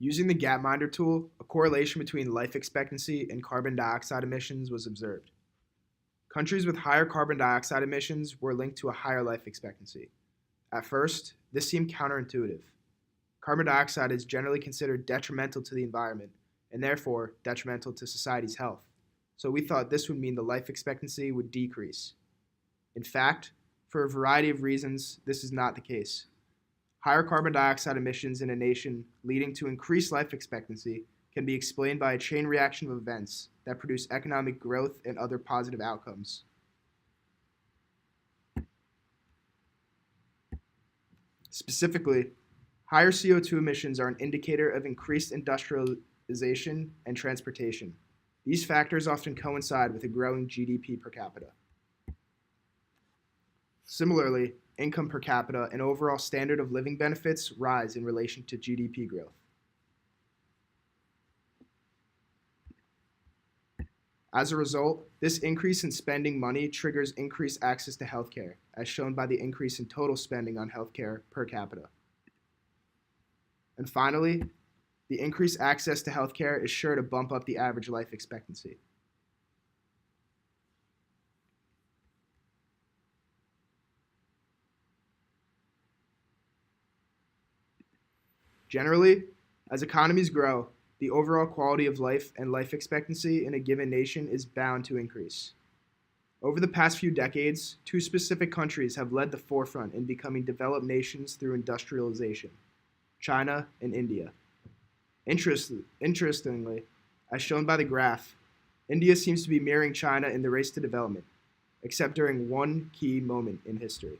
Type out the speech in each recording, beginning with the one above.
Using the Gapminder tool, a correlation between life expectancy and carbon dioxide emissions was observed. Countries with higher carbon dioxide emissions were linked to a higher life expectancy. At first, this seemed counterintuitive. Carbon dioxide is generally considered detrimental to the environment and therefore detrimental to society's health. So we thought this would mean the life expectancy would decrease. In fact, for a variety of reasons, this is not the case. Higher carbon dioxide emissions in a nation leading to increased life expectancy can be explained by a chain reaction of events that produce economic growth and other positive outcomes. Specifically, higher CO2 emissions are an indicator of increased industrialization and transportation. These factors often coincide with a growing GDP per capita. Similarly, income per capita and overall standard of living benefits rise in relation to GDP growth. As a result, this increase in spending money triggers increased access to healthcare, as shown by the increase in total spending on healthcare per capita. And finally, the increased access to healthcare is sure to bump up the average life expectancy. Generally, as economies grow, the overall quality of life and life expectancy in a given nation is bound to increase. Over the past few decades, two specific countries have led the forefront in becoming developed nations through industrialization: China and India. Interestingly, as shown by the graph, India seems to be mirroring China in the race to development, except during one key moment in history.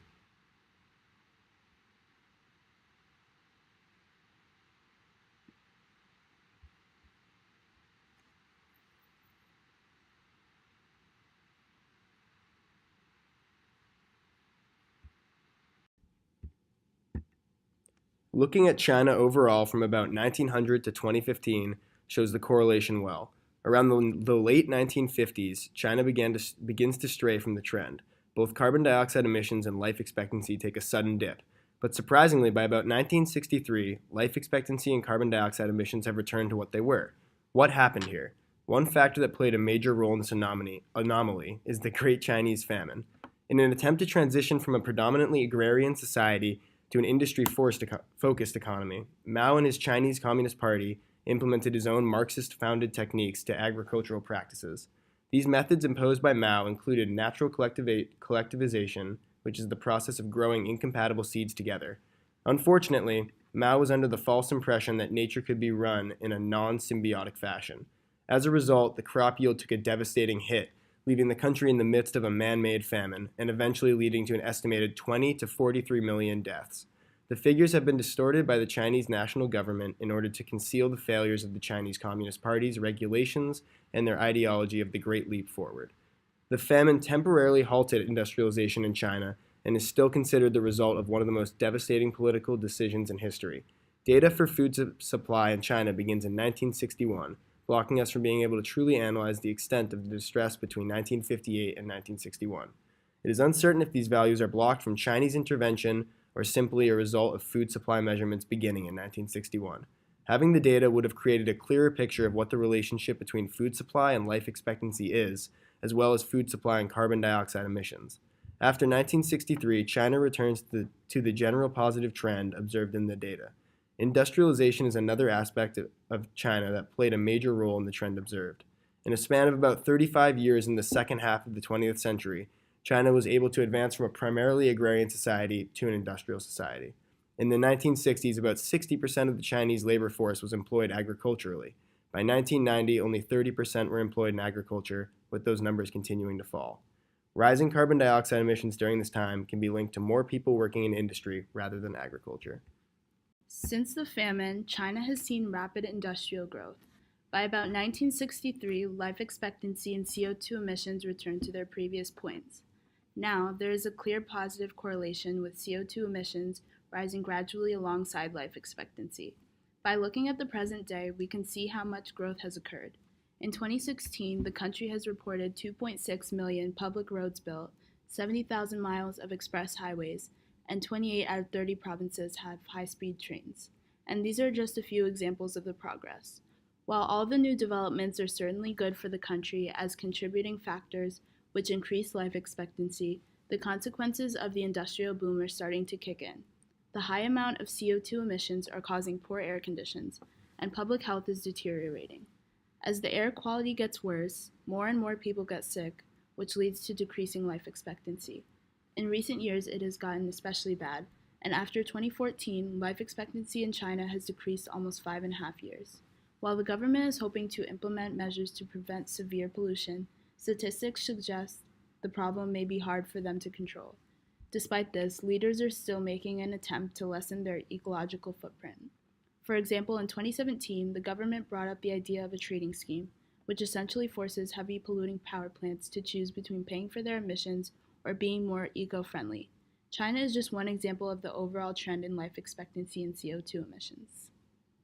Looking at China overall from about 1900 to 2015 shows the correlation well. Around the late 1950s, China begins to stray from the trend. Both carbon dioxide emissions and life expectancy take a sudden dip. But surprisingly, by about 1963, life expectancy and carbon dioxide emissions have returned to what they were. What happened here? One factor that played a major role in this anomaly is the Great Chinese Famine. In an attempt to transition from a predominantly agrarian society to an industry-focused economy, Mao and his Chinese Communist Party implemented his own Marxist-founded techniques to agricultural practices. These methods imposed by Mao included natural collectivization, which is the process of growing incompatible seeds together. Unfortunately, Mao was under the false impression that nature could be run in a non-symbiotic fashion. As a result, the crop yield took a devastating hit, leaving the country in the midst of a man-made famine, and eventually leading to an estimated 20 to 43 million deaths. The figures have been distorted by the Chinese national government in order to conceal the failures of the Chinese Communist Party's regulations and their ideology of the Great Leap Forward. The famine temporarily halted industrialization in China and is still considered the result of one of the most devastating political decisions in history. Data for food supply in China begins in 1961, blocking us from being able to truly analyze the extent of the distress between 1958 and 1961. It is uncertain if these values are blocked from Chinese intervention or simply a result of food supply measurements beginning in 1961. Having the data would have created a clearer picture of what the relationship between food supply and life expectancy is, as well as food supply and carbon dioxide emissions. After 1963, China returns to the general positive trend observed in the data. Industrialization is another aspect of China that played a major role in the trend observed. In a span of about 35 years in the second half of the 20th century, China was able to advance from a primarily agrarian society to an industrial society. In the 1960s, about 60% of the Chinese labor force was employed agriculturally. By 1990, only 30% were employed in agriculture, with those numbers continuing to fall. Rising carbon dioxide emissions during this time can be linked to more people working in industry rather than agriculture. Since the famine, China has seen rapid industrial growth. By about 1963, life expectancy and CO2 emissions returned to their previous points. Now, there is a clear positive correlation with CO2 emissions rising gradually alongside life expectancy. By looking at the present day, we can see how much growth has occurred. In 2016, the country has reported 2.6 million public roads built, 70,000 miles of express highways, and 28 out of 30 provinces have high-speed trains. And these are just a few examples of the progress. While all the new developments are certainly good for the country as contributing factors which increase life expectancy, the consequences of the industrial boom are starting to kick in. The high amount of CO2 emissions are causing poor air conditions, and public health is deteriorating. As the air quality gets worse, more and more people get sick, which leads to decreasing life expectancy. In recent years, it has gotten especially bad, and after 2014, life expectancy in China has decreased almost 5.5 years. While the government is hoping to implement measures to prevent severe pollution, statistics suggest the problem may be hard for them to control. Despite this, leaders are still making an attempt to lessen their ecological footprint. For example, in 2017, the government brought up the idea of a trading scheme, which essentially forces heavy polluting power plants to choose between paying for their emissions or being more eco-friendly. China is just one example of the overall trend in life expectancy and CO2 emissions.